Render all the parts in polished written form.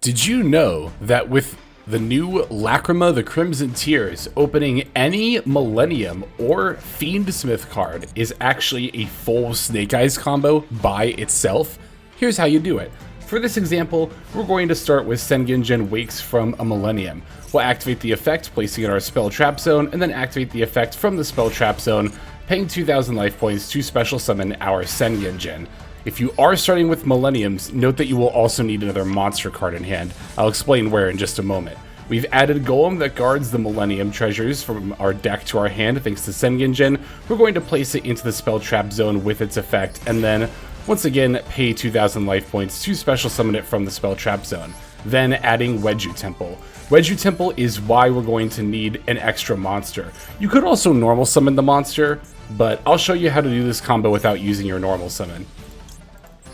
Did you know that with the new Lacrima the Crimson Tears, opening any Millennium or Fiendsmith card is actually a full Snake Eyes combo by itself? Here's how you do it. For this example, we're going to start with Sengenjin Wakes from a Millennium. We'll activate the effect, placing it in our spell trap zone, and then activate the effect from the spell trap zone, paying 2,000 life points to special summon our Sengenjin. If you are starting with Millenniums, note that you will also need another monster card in hand. I'll explain where in just a moment. We've added Golem that guards the Millennium treasures from our deck to our hand thanks to Sengenjin. We're going to place it into the spell trap zone with its effect, and then once again pay 2,000 life points to special summon it from the spell trap zone. Then adding Wedju Temple. Wedju Temple is why we're going to need an extra monster. You could also normal summon the monster, but I'll show you how to do this combo without using your normal summon.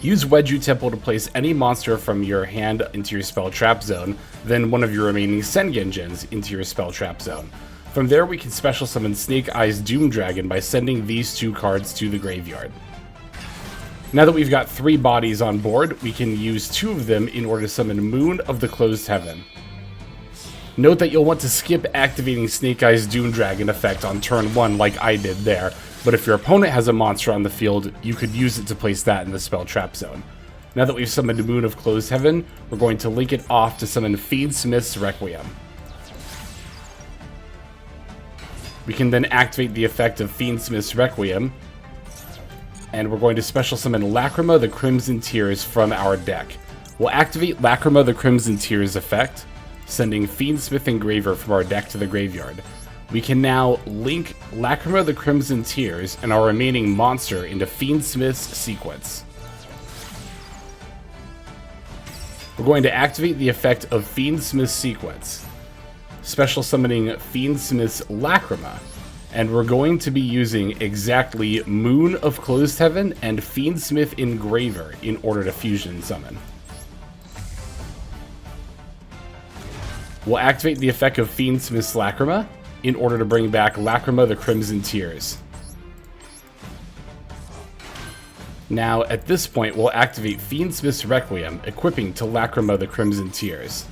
Use Wedju Temple to place any monster from your hand into your spell trap zone, then one of your remaining Sengenjins into your spell trap zone. From there we can special summon Snake Eyes Doom Dragon by sending these two cards to the graveyard. Now that we've got 3 bodies on board, we can use 2 of them in order to summon Moon of the Closed Heaven. Note that you'll want to skip activating Snake Eyes Doom Dragon effect on turn 1 like I did there, but if your opponent has a monster on the field, you could use it to place that in the spell trap zone. Now that we've summoned Moon of Closed Heaven, we're going to link it off to summon Fiendsmith's Requiem. We can then activate the effect of Fiendsmith's Requiem, and we're going to special summon Lacrima the Crimson Tears from our deck. We'll activate Lacrima the Crimson Tears effect, sending Fiendsmith Engraver from our deck to the graveyard. We can now link Lacrima the Crimson Tears and our remaining monster into Fiendsmith's sequence. We're going to activate the effect of Fiendsmith's sequence, special summoning Fiendsmith's Lacrima, and we're going to be using exactly Moon of Closed Heaven and Fiendsmith Engraver in order to fusion summon. We'll activate the effect of Fiendsmith's Lacrima in order to bring back Lacrima the Crimson Tears. Now, at this point, we'll activate Fiendsmith's Requiem, equipping to Lacrima the Crimson Tears.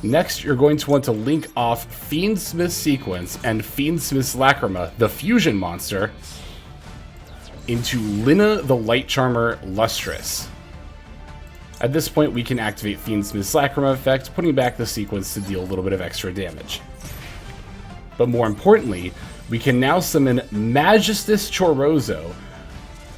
Next, you're going to want to link off Fiendsmith's Sequence and Fiendsmith's Lacrima, the fusion monster, into Lina the Light Charmer Lustrous. At this point, we can activate Fiendsmith's Lacrima effect, putting back the sequence to deal a little bit of extra damage. But more importantly, we can now summon Magistus Chorozo,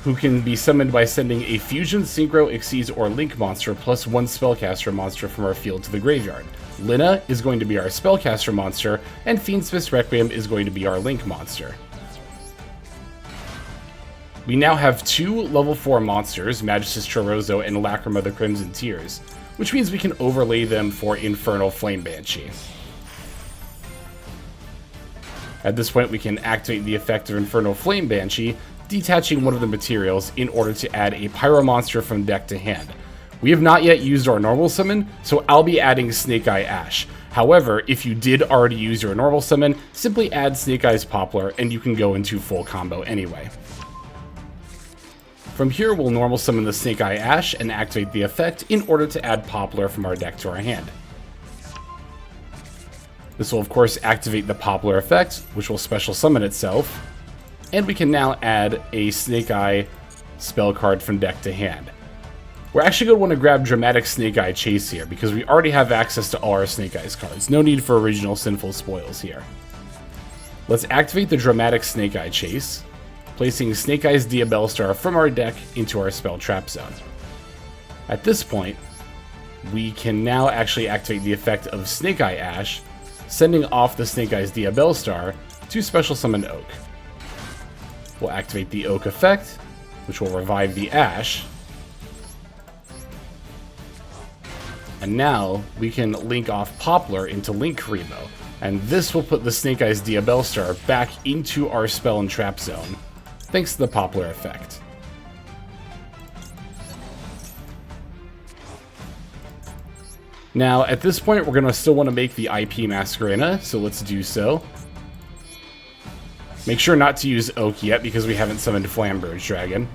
who can be summoned by sending a Fusion, Synchro, Exceeds, or Link monster plus 1 Spellcaster monster from our field to the graveyard. Lina is going to be our Spellcaster monster, and Fiendsmith's Requiem is going to be our Link monster. We now have 2 level 4 monsters, Magistus Chorozo and Lacrima the Crimson Tears, which means we can overlay them for Infernal Flame Banshee. At this point, we can activate the effect of Infernal Flame Banshee, detaching one of the materials in order to add a Pyro monster from deck to hand. We have not yet used our normal summon, so I'll be adding Snake Eye Ash. However, if you did already use your normal summon, simply add Snake Eyes Poplar and you can go into full combo anyway. From here, we'll normal summon the Snake Eye Ash and activate the effect in order to add Poplar from our deck to our hand. This will of course activate the Poplar effect, which will special summon itself, and we can now add a Snake Eye spell card from deck to hand. We're actually going to want to grab Dramatic Snake Eye Chase here, because we already have access to all our Snake Eyes cards. No need for original Sinful Spoils here. Let's activate the Dramatic Snake Eye Chase, placing Snake Eyes Diabellstar from our deck into our spell trap zone. At this point, we can now actually activate the effect of Snake Eye Ash, sending off the Snake Eyes Diabellstar to special summon Oak. We'll activate the Oak effect, which will revive the Ash. And now we can link off Poplar into Link Remo, and this will put the Snake Eyes Diabellstar back into our spell and trap zone, thanks to the Poplar effect. Now, at this point, we're going to still want to make the IP Masquerena, so let's do so. Make sure not to use Oak yet, because we haven't summoned Flamberge Dragon.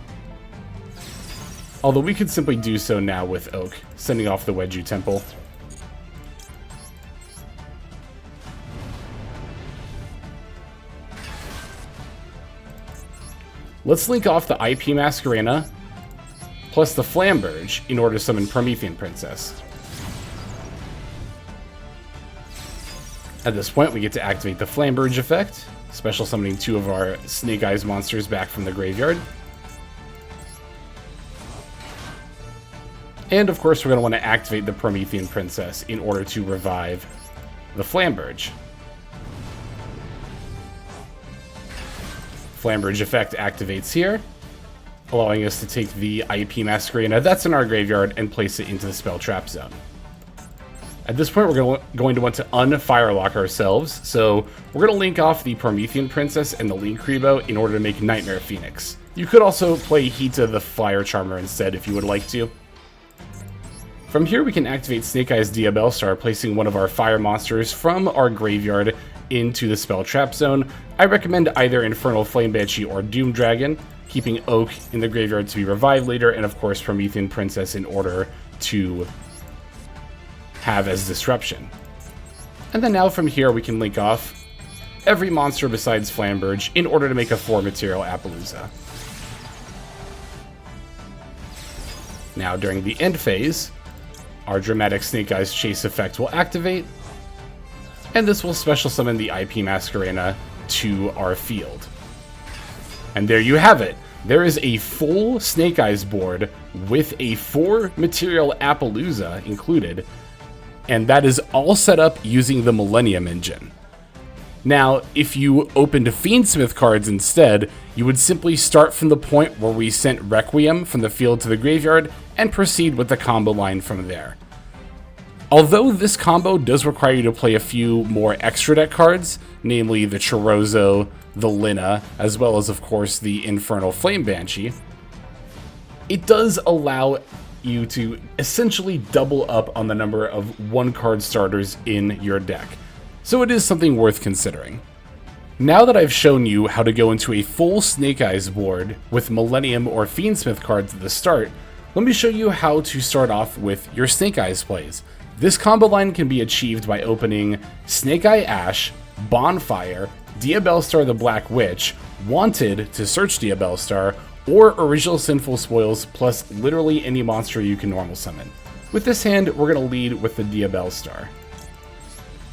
Although we could simply do so now with Oak, sending off the Wedju Temple. Let's link off the IP Masquerena, plus the Flamberge, in order to summon Promethean Princess. At this point, we get to activate the Flamberge effect, special summoning 2 of our Snake Eyes monsters back from the graveyard. And of course, we're going to want to activate the Promethean Princess in order to revive the Flamberge. Flamberge effect activates here, allowing us to take the IP Masquerena that's in our graveyard and place it into the spell trap zone. At this point, we're going to want to unfirelock ourselves, so we're going to link off the Promethean Princess and the Linkuriboh in order to make Nightmare Phoenix. You could also play Hita the Fire Charmer instead if you would like to. From here, we can activate Snake Eyes Diabellstar, placing one of our fire monsters from our graveyard into the spell trap zone. I recommend either Infernal Flame Banshee or Doom Dragon, keeping Oak in the graveyard to be revived later, and of course Promethean Princess in order to have as disruption. And then now from here we can link off every monster besides Flamberge in order to make a 4-material Appaloosa. Now during the end phase, our dramatic Snake Eyes Chase effect will activate, and this will special summon the IP Masquerena to our field. And there you have it. There is a full Snake Eyes board with a 4-material Appaloosa included, and that is all set up using the Millennium engine. Now, if you opened Fiendsmith cards instead, you would simply start from the point where we sent Requiem from the field to the graveyard and proceed with the combo line from there. Although this combo does require you to play a few more extra deck cards, namely the Chorozo, the Lina, as well as of course the Infernal Flame Banshee, it does allow you to essentially double up on the number of 1-card starters in your deck. So it is something worth considering. Now that I've shown you how to go into a full Snake Eyes board with Millennium or Fiendsmith cards at the start, let me show you how to start off with your Snake Eyes plays. This combo line can be achieved by opening Snake Eye Ash, Bonfire, Diabellstar the Black Witch, Wanted to search Diabellstar, or Original Sinful Spoils plus literally any monster you can normal summon. With this hand, we're going to lead with the Diabellstar.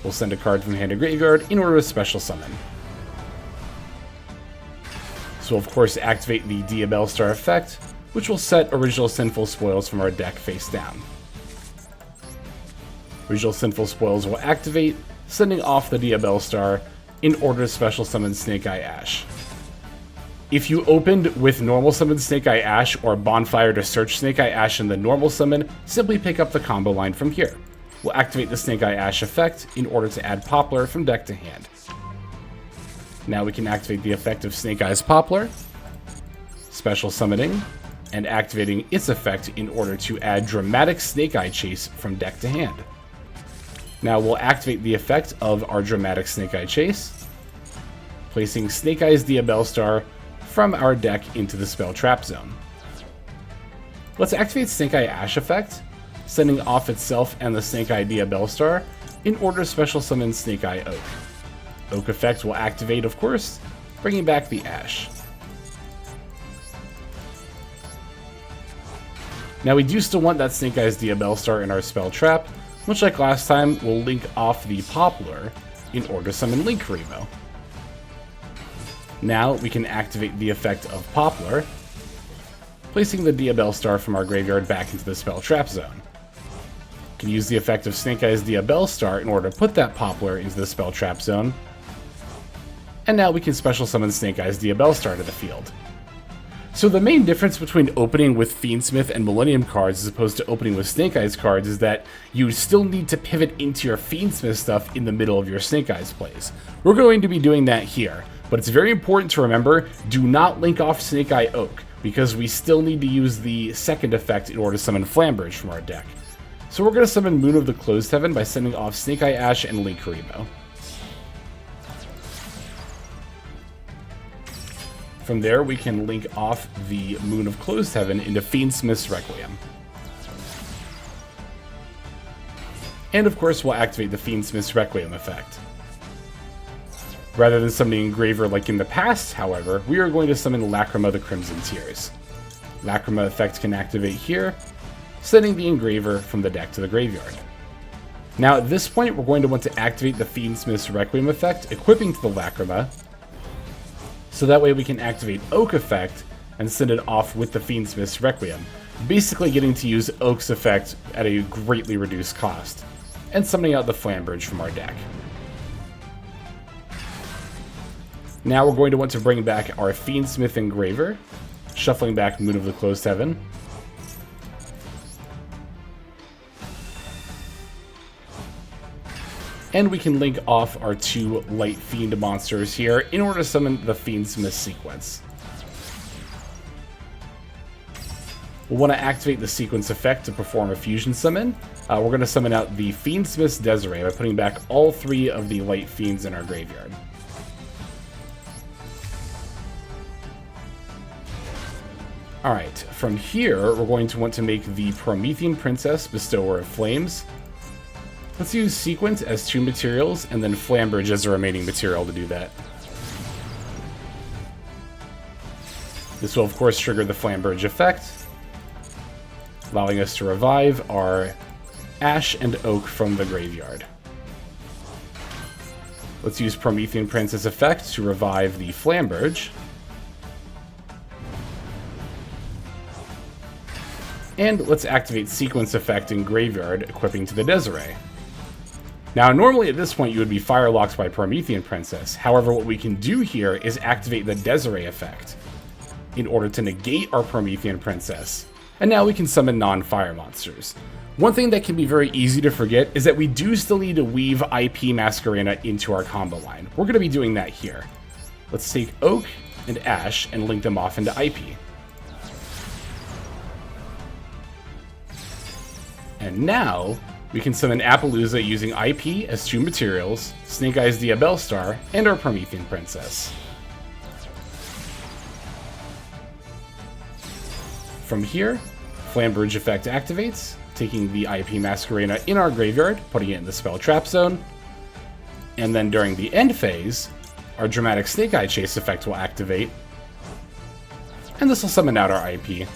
We'll send a card from hand to graveyard in order to special summon. So we'll of course activate the Diabellstar effect, which will set Original Sinful Spoils from our deck face down. Original Sinful Spoils will activate, sending off the Diabellstar in order to special summon Snake Eye Ash. If you opened with normal summon Snake Eye Ash or Bonfire to search Snake Eye Ash in the normal summon, simply pick up the combo line from here. We'll activate the Snake Eye Ash effect in order to add Poplar from deck to hand. Now we can activate the effect of Snake Eyes Poplar, special summoning, and activating its effect in order to add Dramatic Snake Eye Chase from deck to hand. Now we'll activate the effect of our Dramatic Snake Eye Chase, placing Snake Eyes Diabellstar from our deck into the spell trap zone. Let's activate Snake Eye Ash effect, sending off itself and the Snake Eye Diabellstar in order to special summon Snake Eye Oak. Oak effect will activate, of course, bringing back the Ash. Now we do still want that Snake Eyes Diabellstar in our spell trap. Much like last time, we'll link off the Poplar in order to summon Linkuriboh. Now we can activate the effect of Poplar, placing the Diabellstar from our graveyard back into the spell trap zone. We can use the effect of Snake Eyes Diabellstar in order to put that Poplar into the spell trap zone. And now we can special summon Snake Eyes Diabellstar to the field. So the main difference between opening with Fiendsmith and Millennium cards as opposed to opening with Snake Eyes cards is that you still need to pivot into your Fiendsmith stuff in the middle of your Snake Eyes plays. We're going to be doing that here, but it's very important to remember, do not link off Snake Eye Oak, because we still need to use the second effect in order to summon Flamberge from our deck. So we're going to summon Moon of the Closed Heaven by sending off Snake Eye Ash and Linkuriboh. From there, we can link off the Moon of Closed Heaven into Fiendsmith's Requiem. And of course, we'll activate the Fiendsmith's Requiem effect. Rather than summoning Engraver like in the past, however, we are going to summon Lacrima the Crimson Tears. Lacrima effect can activate here, sending the Engraver from the deck to the graveyard. Now at this point, we're going to want to activate the Fiendsmith's Requiem effect, equipping to the Lacrima, so that way we can activate Oak effect and send it off with the Fiendsmith's Requiem, basically getting to use Oak's effect at a greatly reduced cost, and summoning out the Flambridge from our deck. Now we're going to want to bring back our Fiendsmith Engraver, shuffling back Moon of the Closed Heaven. And we can link off our 2 Light Fiend monsters here in order to summon the Fiendsmith sequence. We'll want to activate the sequence effect to perform a fusion summon. We're going to summon out the Fiendsmith's Desiree by putting back all 3 of the Light Fiends in our graveyard. Alright, from here, we're going to want to make the Promethean Princess Bestower of Flames. Let's use Sequence as 2 materials, and then Flambridge as the remaining material to do that. This will of course trigger the Flambridge effect, allowing us to revive our Ash and Oak from the graveyard. Let's use Promethean Princess effect to revive the Flambridge. And let's activate Sequence effect in graveyard, equipping to the Desiree. Now, normally at this point you would be Firelocked by Promethean Princess. However, what we can do here is activate the Desiree effect in order to negate our Promethean Princess. And now we can summon non-fire monsters. One thing that can be very easy to forget is that we do still need to weave IP Masquerena into our combo line. We're going to be doing that here. Let's take Oak and Ash and link them off into IP. And now, we can summon Appaloosa using IP as 2 materials, Snake Eyes Diabellstar, and our Promethean Princess. From here, Flambridge effect activates, taking the IP Masquerena in our graveyard, putting it in the spell trap zone. And then during the end phase, our Dramatic Snake Eye Chase effect will activate, and this will summon out our IP.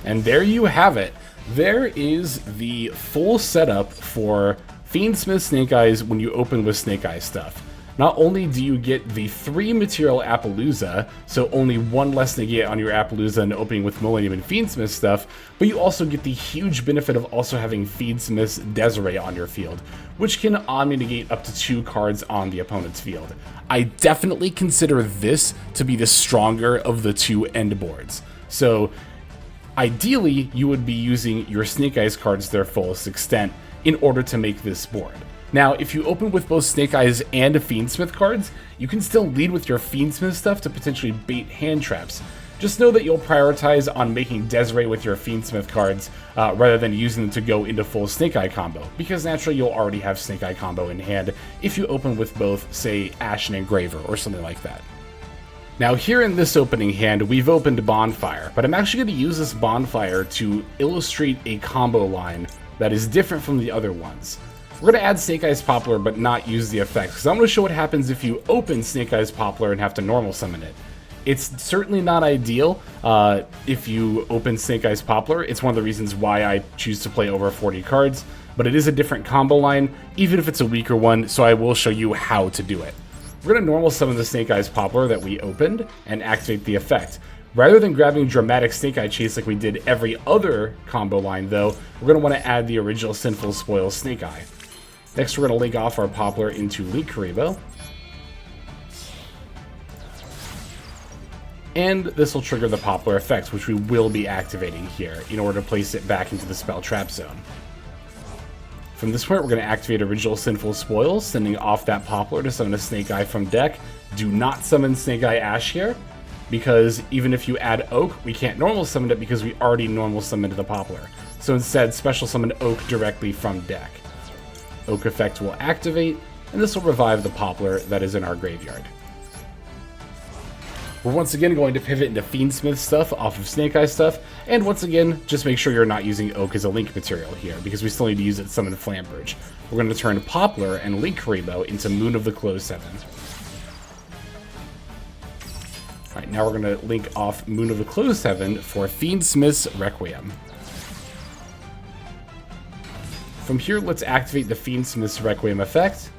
And there you have it. There is the full setup for Fiendsmith Snake Eyes when you open with Snake Eyes stuff. Not only do you get the 3 material Appaloosa, so only 1 less negate on your Appaloosa and opening with Millennium and Fiendsmith stuff, but you also get the huge benefit of also having Fiendsmith's Desiree on your field, which can omni-negate up to 2 cards on the opponent's field. I definitely consider this to be the stronger of the 2 end boards. So ideally, you would be using your Snake Eyes cards to their fullest extent in order to make this board. Now, if you open with both Snake Eyes and Fiendsmith cards, you can still lead with your Fiendsmith stuff to potentially bait hand traps. Just know that you'll prioritize on making Desiree with your Fiendsmith cards rather than using them to go into full Snake Eye combo, because naturally you'll already have Snake Eye combo in hand if you open with both, say, Ash and Engraver or something like that. Now here in this opening hand, we've opened Bonfire, but I'm actually going to use this Bonfire to illustrate a combo line that is different from the other ones. We're going to add Snake Eyes Poplar, but not use the effects, because I'm going to show what happens if you open Snake Eyes Poplar and have to normal summon it. It's certainly not ideal if you open Snake Eyes Poplar. It's one of the reasons why I choose to play over 40 cards, but it is a different combo line, even if it's a weaker one, so I will show you how to do it. We're going to normal summon the Snake Eyes Poplar that we opened and activate the effect. Rather than grabbing Dramatic Snake Eye Chase like we did every other combo line though, we're going to want to add the original Sinful Spoil Snake Eye. Next we're going to link off our Poplar into Leak Karibo. And this will trigger the Poplar effect, which we will be activating here in order to place it back into the spell trap zone. From this point, we're going to activate original Sinful Spoil, sending off that Poplar to summon a Snake Eye from deck. Do not summon Snake Eye Ash here, because even if you add Oak, we can't normal summon it because we already normal summoned the Poplar. So instead, special summon Oak directly from deck. Oak effect will activate, and this will revive the Poplar that is in our graveyard. We're once again going to pivot into Fiendsmith stuff off of Snake Eye stuff, and once again, just make sure you're not using Oak as a link material here, because we still need to use it to summon Flambridge. We're going to turn Poplar and Link Rainbow into Moon of the Close 7. Alright, now we're going to link off Moon of the Close 7 for Fiendsmith's Requiem. From here, let's activate the Fiendsmith's Requiem effect,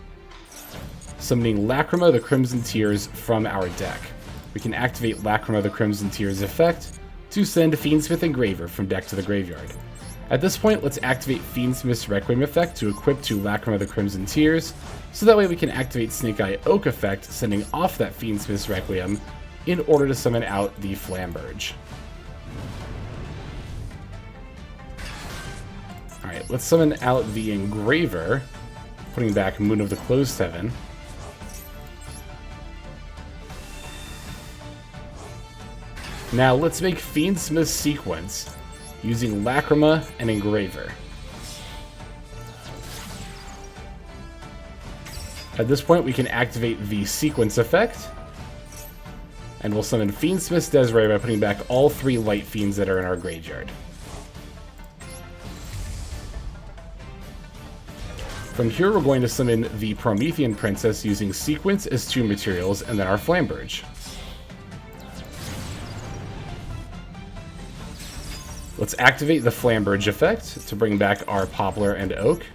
summoning Lacrima the Crimson Tears from our deck. We can activate Lacrima the Crimson Tears effect to send Fiendsmith Engraver from deck to the graveyard. At this point, let's activate Fiendsmith's Requiem effect to equip to Lacrima the Crimson Tears, so that way we can activate Snake Eye Oak effect, sending off that Fiendsmith's Requiem in order to summon out the Flambridge. Alright, let's summon out the Engraver, putting back Moon of the Close 7. Now let's make Fiendsmith's Sequence using Lacrima and Engraver. At this point we can activate the Sequence effect, and we'll summon Fiendsmith's Desiree by putting back all 3 Light Fiends that are in our graveyard. From here we're going to summon the Promethean Princess using Sequence as 2 materials and then our Flambridge. Let's activate the Flambridge effect to bring back our Poplar and Oak.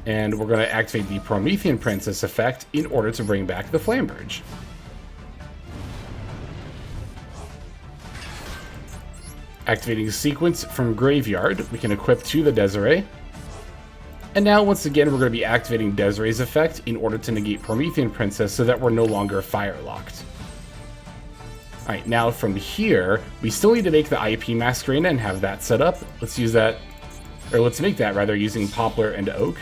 And we're going to activate the Promethean Princess effect in order to bring back the Flambridge. Activating Sequence from Graveyard, we can equip to the Desiree. And now, once again, we're going to be activating Desiree's effect in order to negate Promethean Princess so that we're no longer fire-locked. Alright, now from here, we still need to make the IP Masquerena and have that set up. Let's use that, or let's make that rather, using Poplar and Oak.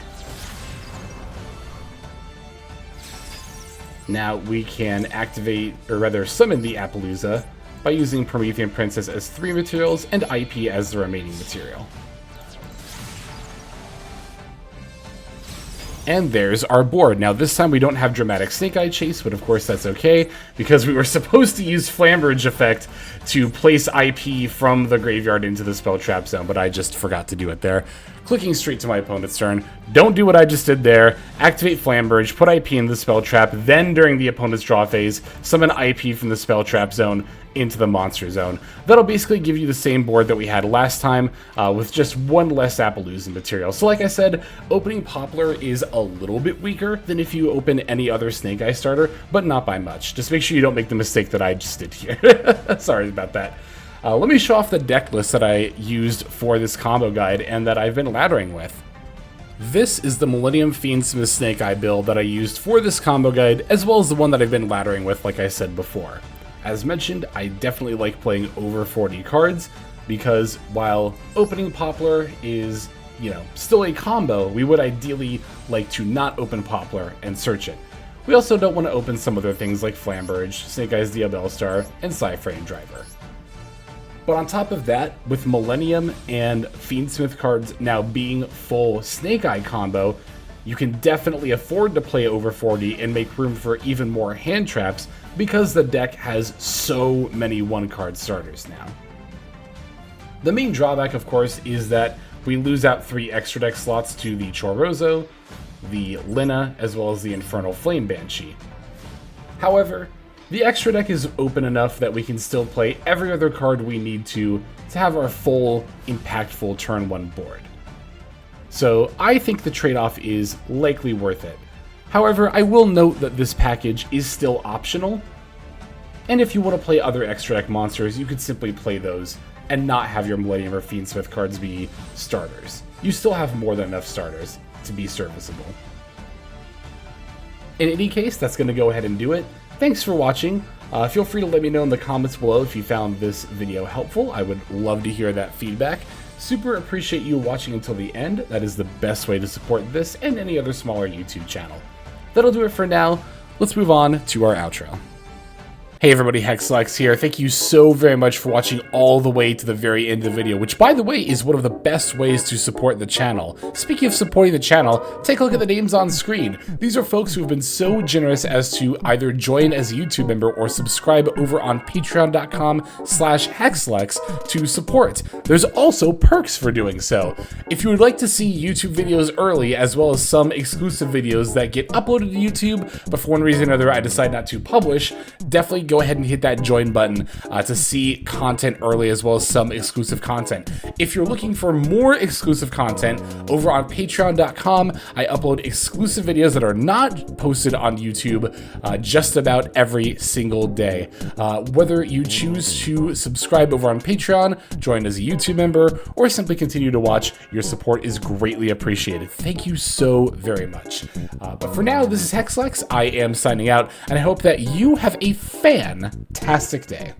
Now we can activate, or rather summon the Appaloosa by using Promethean Princess as 3 materials and IP as the remaining material. And there's our board. Now this time we don't have Dramatic Snake Eye Chase, but of course that's okay, because we were supposed to use Flambridge effect to place IP from the graveyard into the spell trap zone, but I just forgot to do it there. Clicking straight to my opponent's turn. Don't do what I just did there. Activate Flambridge, put IP in the spell trap, then during the opponent's draw phase, summon IP from the spell trap zone into the monster zone. That'll basically give you the same board that we had last time, with just 1 less Appaloosa material. So like I said, opening Poplar is a little bit weaker than if you open any other Snake Eye starter, but not by much. Just make sure you don't make the mistake that I just did here. Sorry about that. Let me show off the deck list that I used for this combo guide and that I've been laddering with. This is the Millennium Fiendsmith Snake Eye build that I used for this combo guide, as well as the one that I've been laddering with, like I said before. As mentioned, I definitely like playing over 40 cards, because while opening Poplar is, still a combo, we would ideally like to not open Poplar and search it. We also don't want to open some other things like Flambridge, Snake Eye's Diabellstar, and Psyframe Driver. But on top of that, with Millennium and Fiendsmith cards now being full Snake Eye combo, you can definitely afford to play over 40 and make room for even more hand traps because the deck has so many 1-card starters now. The main drawback, of course, is that we lose out 3 extra deck slots to the Chorozo, the Lina, as well as the Infernal Flame Banshee. However, the extra deck is open enough that we can still play every other card we need to have our full, impactful turn 1 board. So I think the trade-off is likely worth it. However, I will note that this package is still optional, and if you want to play other extra deck monsters, you could simply play those and not have your Millennium or Fiendsmith cards be starters. You still have more than enough starters to be serviceable. In any case, that's going to go ahead and do it. Thanks for watching. Feel free to let me know in the comments below if you found this video helpful. I would love to hear that feedback. Super appreciate you watching until the end. That is the best way to support this and any other smaller YouTube channel. That'll do it for now. Let's move on to our outro. Hey everybody, Hexlex here. Thank you so very much for watching all the way to the very end of the video, which by the way is one of the best ways to support the channel. Speaking of supporting the channel, take a look at the names on screen. These are folks who have been so generous as to either join as a YouTube member or subscribe over on patreon.com/Hexlex to support. There's also perks for doing so. If you would like to see YouTube videos early, as well as some exclusive videos that get uploaded to YouTube, but for one reason or another I decide not to publish, definitely go ahead and hit that join button to see content early, as well as some exclusive content. If you're looking for more exclusive content, over on patreon.com, I upload exclusive videos that are not posted on YouTube just about every single day. Whether you choose to subscribe over on Patreon, join as a YouTube member, or simply continue to watch, your support is greatly appreciated. Thank you so very much. But for now, this is Hexlex. I am signing out, and I hope that you have a fantastic day.